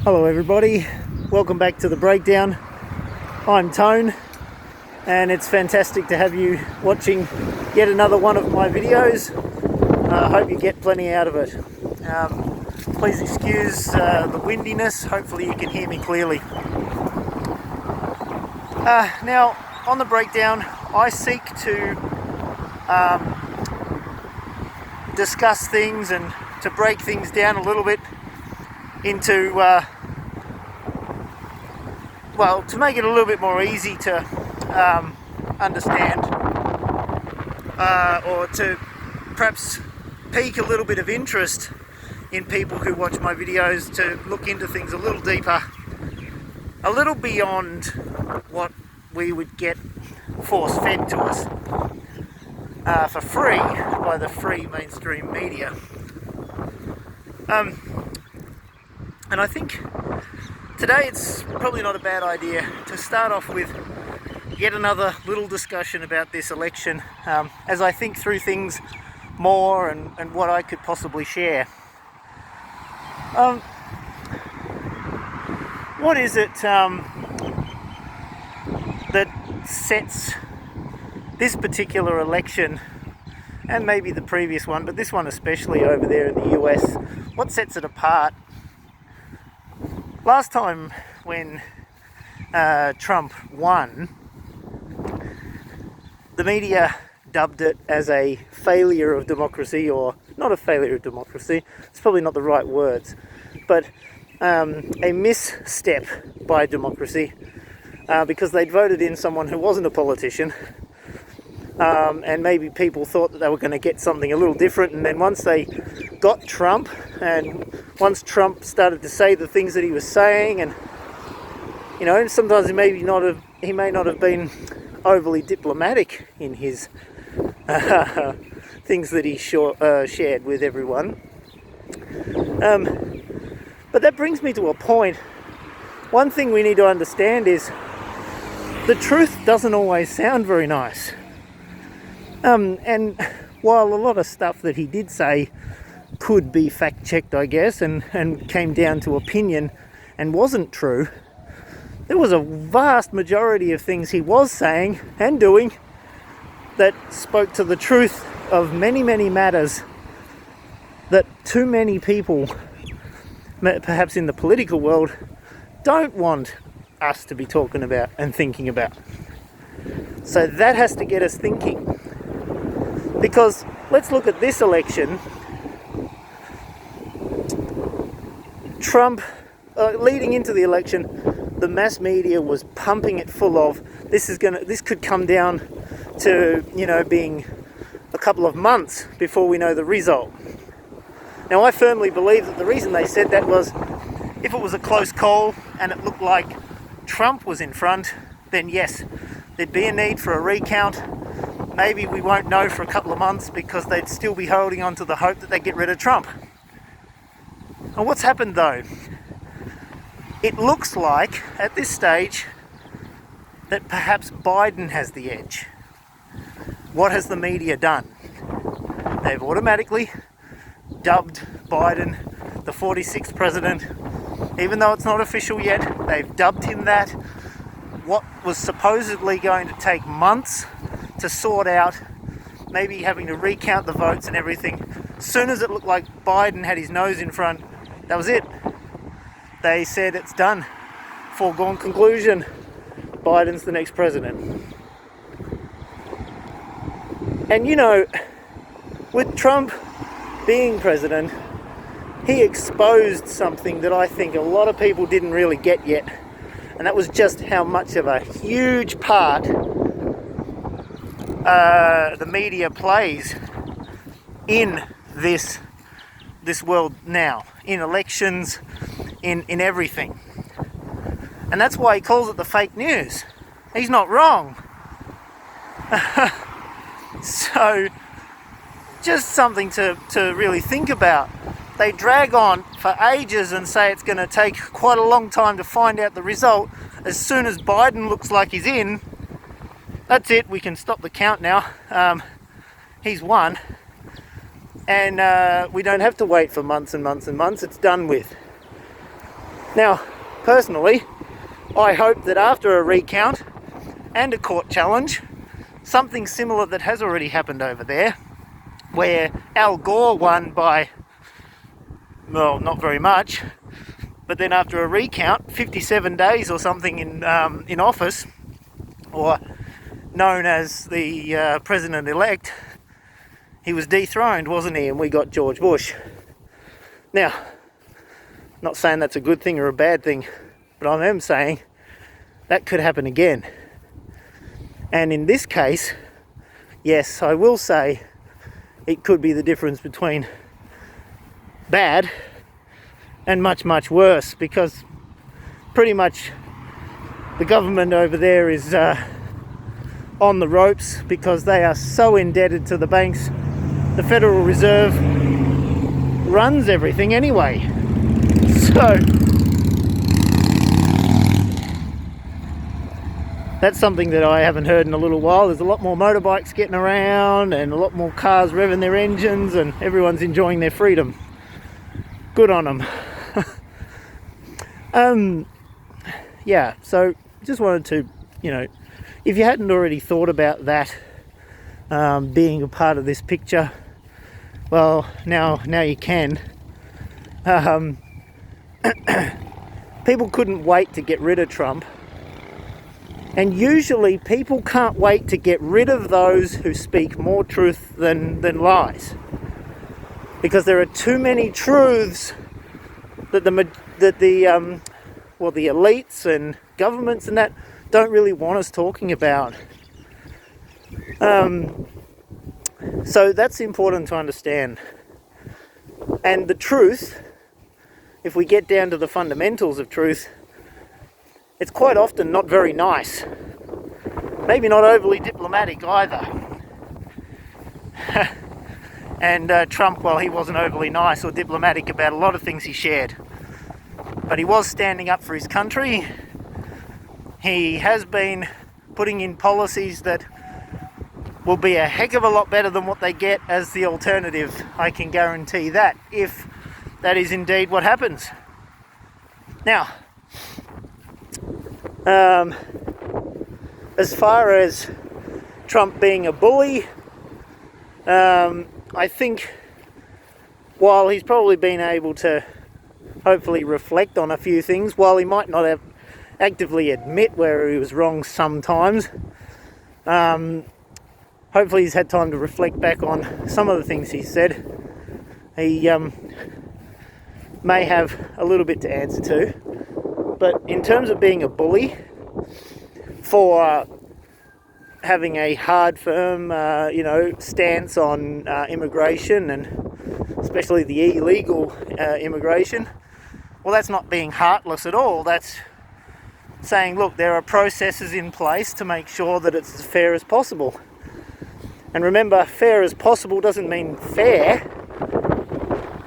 Hello everybody, welcome back to The Breakdown. I'm Tone and it's fantastic to have you watching yet another one of my videos. I hope you get plenty out of it. Please excuse the windiness, hopefully you can hear me clearly. Now, on The Breakdown, I seek to discuss things and to break things down a little bit into, to make it a little bit more easy to understand, or to perhaps pique a little bit of interest in people who watch my videos, to look into things a little deeper, a little beyond what we would get force-fed to us for free by the free mainstream media. And I think today it's probably not a bad idea to start off with yet another little discussion about this election, as I think through things more and what I could possibly share. What is it that sets this particular election, and maybe the previous one, but this one especially over there in the US, what sets it apart? Last time when Trump won, the media dubbed it as a failure of democracy, or not a failure of democracy, it's probably not the right words, but a misstep by democracy, because they'd voted in someone who wasn't a politician, and maybe people thought that they were going to get something a little different, and then once they got Trump, and once Trump started to say the things that he was saying, and sometimes he may not have been overly diplomatic in his things that he shared with everyone. But that brings me to a point. One thing we need to understand is the truth doesn't always sound very nice. And while a lot of stuff that he did say could be fact-checked, I guess, and came down to opinion and wasn't true, there was a vast majority of things he was saying and doing that spoke to the truth of many, many matters that too many people, perhaps in the political world, don't want us to be talking about and thinking about. So that has to get us thinking. Because let's look at this election. Trump, leading into the election, the mass media was pumping it full of this could come down to being a couple of months before we know the result. Now I firmly believe that the reason they said that was if it was a close call and it looked like Trump was in front, then yes, there'd be a need for a recount. Maybe we won't know for a couple of months because they'd still be holding on to the hope that they get rid of Trump. And what's happened though? It looks like at this stage that perhaps Biden has the edge. What has the media done? They've automatically dubbed Biden the 46th president, even though it's not official yet. They've dubbed him that. What was supposedly going to take months to sort out, maybe having to recount the votes and everything, as soon as it looked like Biden had his nose in front, that was it. They said it's done. Foregone conclusion. Biden's the next president. And with Trump being president, he exposed something that I think a lot of people didn't really get yet. And that was just how much of a huge part the media plays in this world now, in elections, in everything. And that's why he calls it the fake news. He's not wrong. So, just something to really think about. They drag on for ages and say it's going to take quite a long time to find out the result. As soon as Biden looks like he's in, that's it, we can stop the count now. He's won. And we don't have to wait for months and months and months, it's done with. Now, personally, I hope that after a recount and a court challenge, something similar that has already happened over there, where Al Gore won by, well, not very much, but then after a recount, 57 days or something in office, or known as the president-elect, he was dethroned, wasn't he? And we got George Bush. Now, not saying that's a good thing or a bad thing, but I am saying that could happen again. And in this case, yes, I will say it could be the difference between bad and much, much worse, because pretty much the government over there is on the ropes because they are so indebted to the banks. The Federal Reserve runs everything anyway. So that's something that I haven't heard in a little while. There's a lot more motorbikes getting around and a lot more cars revving their engines, and everyone's enjoying their freedom. Good on them. Yeah, so just wanted to, if you hadn't already thought about that being a part of this picture, well, now you can. People couldn't wait to get rid of Trump. And usually people can't wait to get rid of those who speak more truth than lies. Because there are too many truths that the elites and governments and that don't really want us talking about. So that's important to understand. And the truth, if we get down to the fundamentals of truth, it's quite often not very nice. Maybe not overly diplomatic either. And Trump, well, he wasn't overly nice or diplomatic about a lot of things he shared. But he was standing up for his country. He has been putting in policies that will be a heck of a lot better than what they get as the alternative. I can guarantee that, if that is indeed what happens. Now, as far as Trump being a bully, I think while he's probably been able to hopefully reflect on a few things, while he might not have actively admit where he was wrong sometimes, hopefully he's had time to reflect back on some of the things he said. He may have a little bit to answer to. But in terms of being a bully, for having a hard, firm, stance on immigration, and especially the illegal immigration, well, that's not being heartless at all. That's saying, look, there are processes in place to make sure that it's as fair as possible. And remember, fair as possible doesn't mean fair,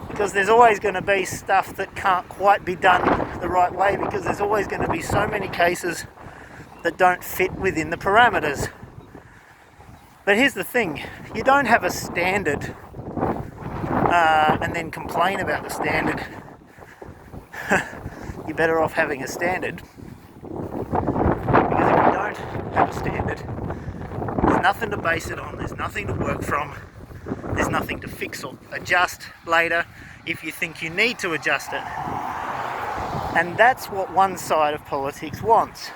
because there's always going to be stuff that can't quite be done the right way, because there's always going to be so many cases that don't fit within the parameters. But here's the thing, you don't have a standard and then complain about the standard. You're better off having a standard, because if you don't have a standard, there's nothing to base it on, there's nothing to work from, there's nothing to fix or adjust later if you think you need to adjust it. And that's what one side of politics wants.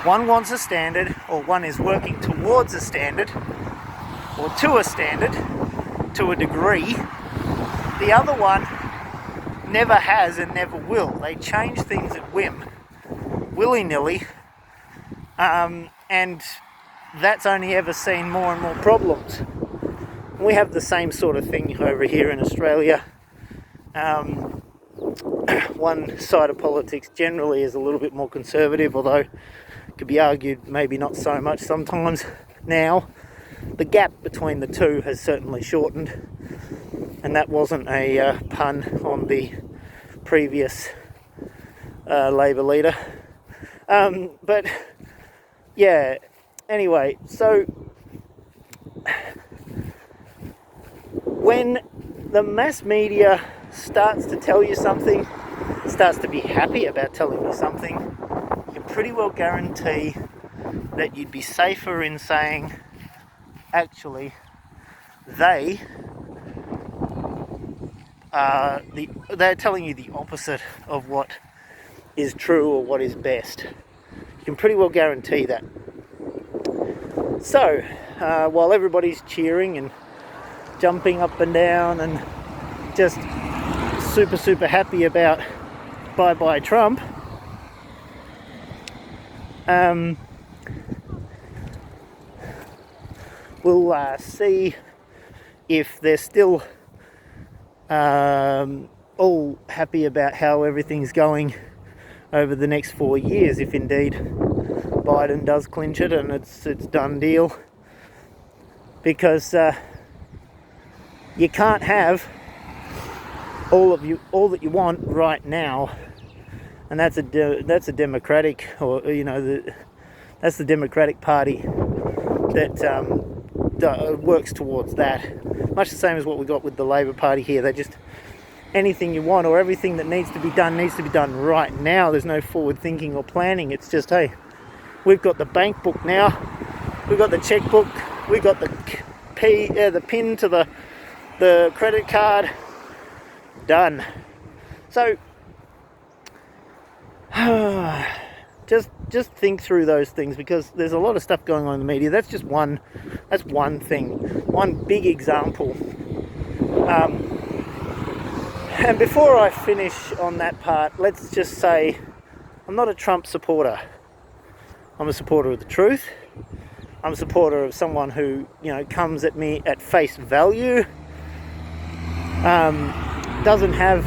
One wants a standard, or one is working towards a standard, or to a standard, to a degree. The other one never has and never will. They change things at whim, willy-nilly, and that's only ever seen more and more problems. We have the same sort of thing over here in Australia. One side of politics generally is a little bit more conservative, although it could be argued maybe not so much sometimes now. The gap between the two has certainly shortened, and that wasn't a pun on the previous Labour leader. But yeah, anyway, so when the mass media starts to tell you something starts to be happy about telling you something, you can pretty well guarantee that you'd be safer in saying, actually, they're telling you the opposite of what is true or what is best. You can pretty well guarantee that. So, while everybody's cheering and jumping up and down and just super happy about bye Trump, we'll see if they're still all happy about how everything's going over the next 4 years, if indeed Biden does clinch it and it's done deal. Because you can't have all that you want right now, and that's a Democratic, or that's the Democratic Party that works towards that. Much the same as what we got with the Labor Party here. They just, anything you want or everything that needs to be done right now. There's no forward thinking or planning. It's just, hey, we've got the bank book now, we've got the checkbook, we've got the pin to the credit card, done. So just think through those things, because there's a lot of stuff going on in the media. That's just one thing, one big example. And before I finish on that part, let's just say I'm not a Trump supporter. I'm a supporter of the truth. I'm a supporter of someone who, comes at me at face value, doesn't have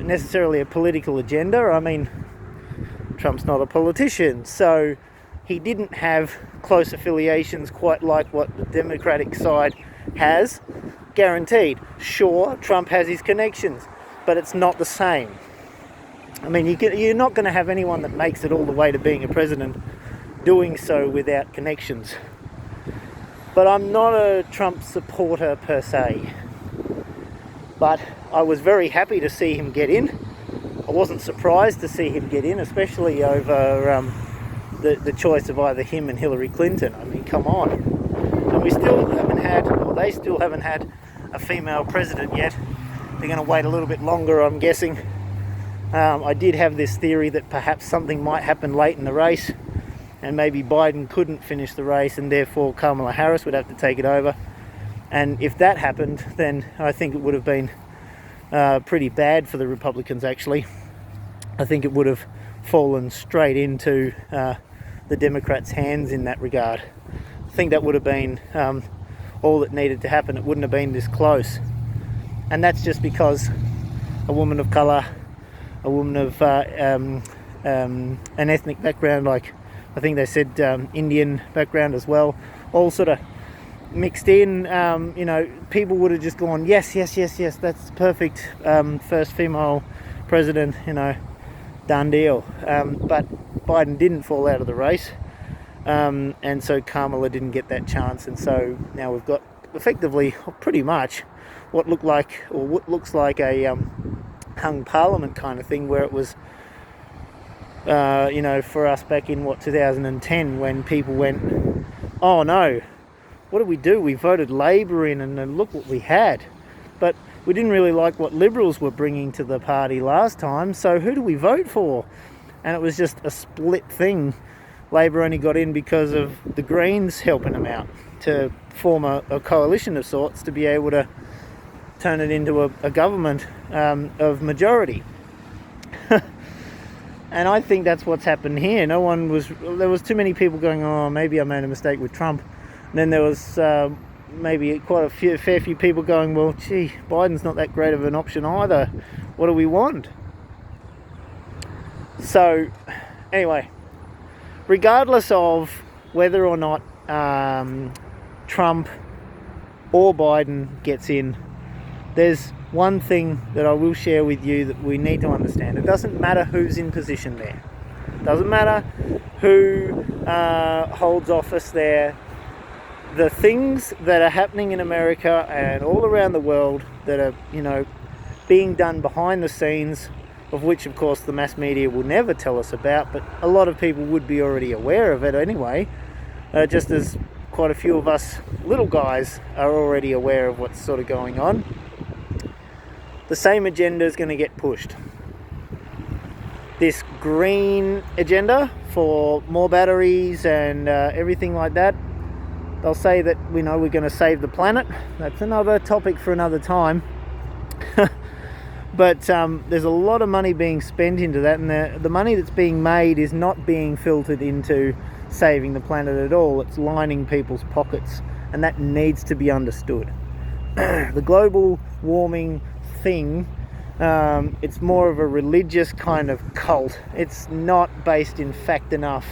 necessarily a political agenda. I mean, Trump's not a politician, so he didn't have close affiliations quite like what the Democratic side has. Guaranteed. Sure, Trump has his connections, but it's not the same. I mean, you're not going to have anyone that makes it all the way to being a president doing so without connections. But I'm not a Trump supporter per se. But I was very happy to see him get in. I wasn't surprised to see him get in, especially over the choice of either him and Hillary Clinton. I mean, come on. And they still haven't had a female president yet. They're going to wait a little bit longer, I'm guessing. I did have this theory that perhaps something might happen late in the race, and maybe Biden couldn't finish the race, and therefore Kamala Harris would have to take it over. And if that happened, then I think it would have been pretty bad for the Republicans, actually. I think it would have fallen straight into the Democrats' hands in that regard. I think that would have been all that needed to happen. It wouldn't have been this close. And that's just because a woman of colour, a woman of an ethnic background, like I think they said Indian background as well, all sort of mixed in. People would have just gone, yes, that's perfect, first female president, done deal. But Biden didn't fall out of the race, and so Kamala didn't get that chance, and so now we've got effectively pretty much what looks like a hung parliament kind of thing, where it was for us back in 2010, when people went, oh no, what did we do? We voted Labor in, and look what we had. But we didn't really like what Liberals were bringing to the party last time, so who do we vote for? And it was just a split thing. Labor only got in because of the Greens helping them out to form a coalition of sorts to be able to turn it into a government of majority. And I think that's what's happened here. There was too many people going, oh, maybe I made a mistake with Trump. And then there was maybe quite a fair few people going, well, gee, Biden's not that great of an option either. What do we want? So, anyway, regardless of whether or not Trump or Biden gets in, there's one thing that I will share with you that we need to understand. It doesn't matter who's in position there. It doesn't matter who holds office there. The things that are happening in America and all around the world that are, being done behind the scenes, of which of course the mass media will never tell us about, but a lot of people would be already aware of it anyway, just as quite a few of us little guys are already aware of what's sort of going on. The same agenda is going to get pushed. This green agenda for more batteries and everything like that, they'll say that we're going to save the planet. That's another topic for another time. But there's a lot of money being spent into that, and the money that's being made is not being filtered into saving the planet at all. It's lining people's pockets, and that needs to be understood. The global warming thing, it's more of a religious kind of cult. It's not based in fact enough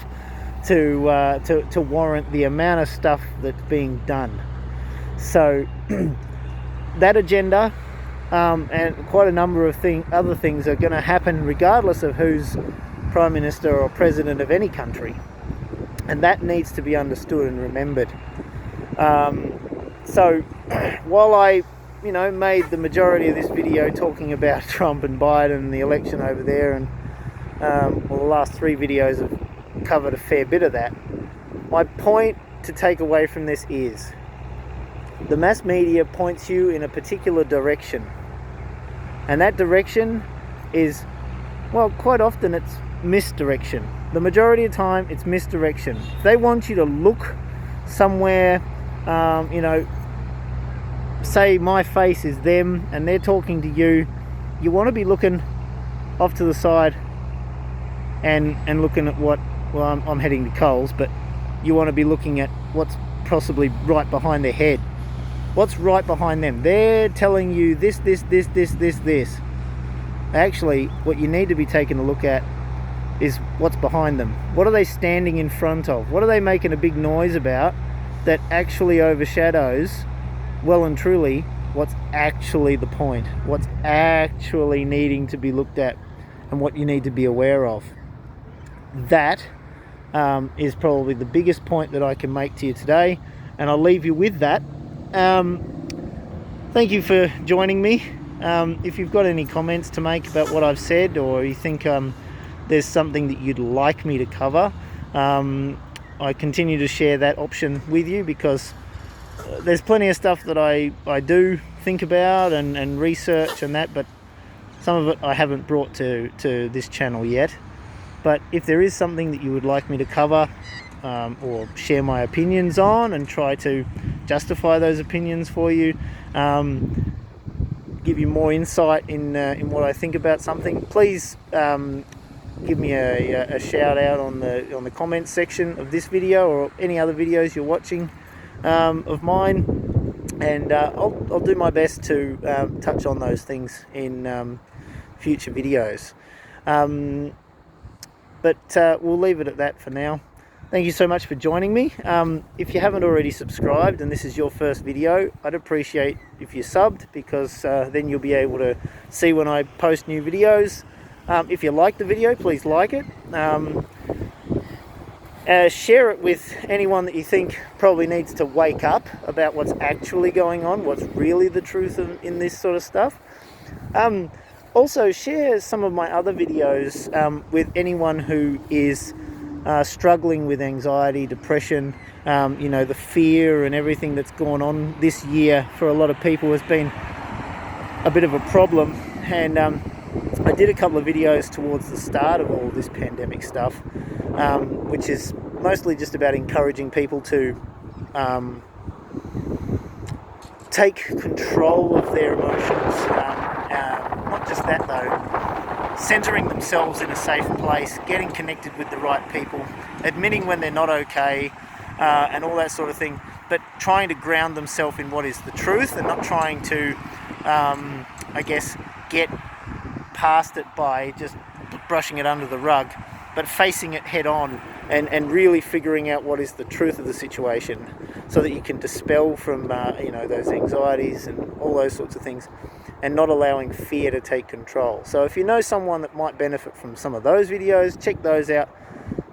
to warrant the amount of stuff that's being done. So that agenda, and quite a number of other things are going to happen regardless of who's Prime Minister or President of any country. And that needs to be understood and remembered. So while I made the majority of this video talking about Trump and Biden and the election over there, and the last 3 videos have covered a fair bit of that, my point to take away from this is the mass media points you in a particular direction, and that direction is, well, quite often it's misdirection. The majority of the time it's misdirection. If they want you to look somewhere, say my face is them and they're talking to you, you want to be looking off to the side and looking at I'm heading to Coles, but you want to be looking at what's possibly right behind their head. What's right behind them? They're telling you this. Actually, what you need to be taking a look at is what's behind them. What are they standing in front of? What are they making a big noise about that actually overshadows, well and truly, what's actually the point? What's actually needing to be looked at and what you need to be aware of. That is probably the biggest point that I can make to you today, and I'll leave you with that. Thank you for joining me. If you've got any comments to make about what I've said, or you think there's something that you'd like me to cover, I continue to share that option with you, because there's plenty of stuff that I do think about and research and that, but some of it I haven't brought to this channel yet. But if there is something that you would like me to cover, or share my opinions on and try to justify those opinions for you, give you more insight in what I think about something, please give me a shout out on the comments section of this video or any other videos you're watching of mine, and I'll do my best to touch on those things in future videos. But we'll leave it at that for now. Thank you so much for joining me. If you haven't already subscribed and this is your first video, I'd appreciate if you subbed, because then you'll be able to see when I post new videos. If you like the video, please like it. Share it with anyone that you think probably needs to wake up about what's actually going on, what's really the truth in this sort of stuff. Also, share some of my other videos with anyone who is struggling with anxiety, depression, the fear and everything that's gone on this year for a lot of people has been a bit of a problem. And I did a couple of videos towards the start of all this pandemic stuff, which is mostly just about encouraging people to take control of their emotions. Not just that though, centering themselves in a safe place, getting connected with the right people, admitting when they're not okay, and all that sort of thing, but trying to ground themselves in what is the truth and not trying to, get past it by just brushing it under the rug, but facing it head on and really figuring out what is the truth of the situation, so that you can dispel from those anxieties and all those sorts of things, and not allowing fear to take control. So if you know someone that might benefit from some of those videos, check those out.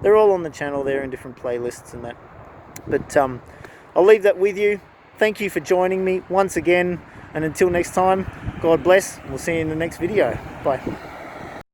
They're all on the channel there in different playlists and that. But I'll leave that with you. Thank you for joining me once again. And until next time, God bless. We'll see you in the next video. Bye.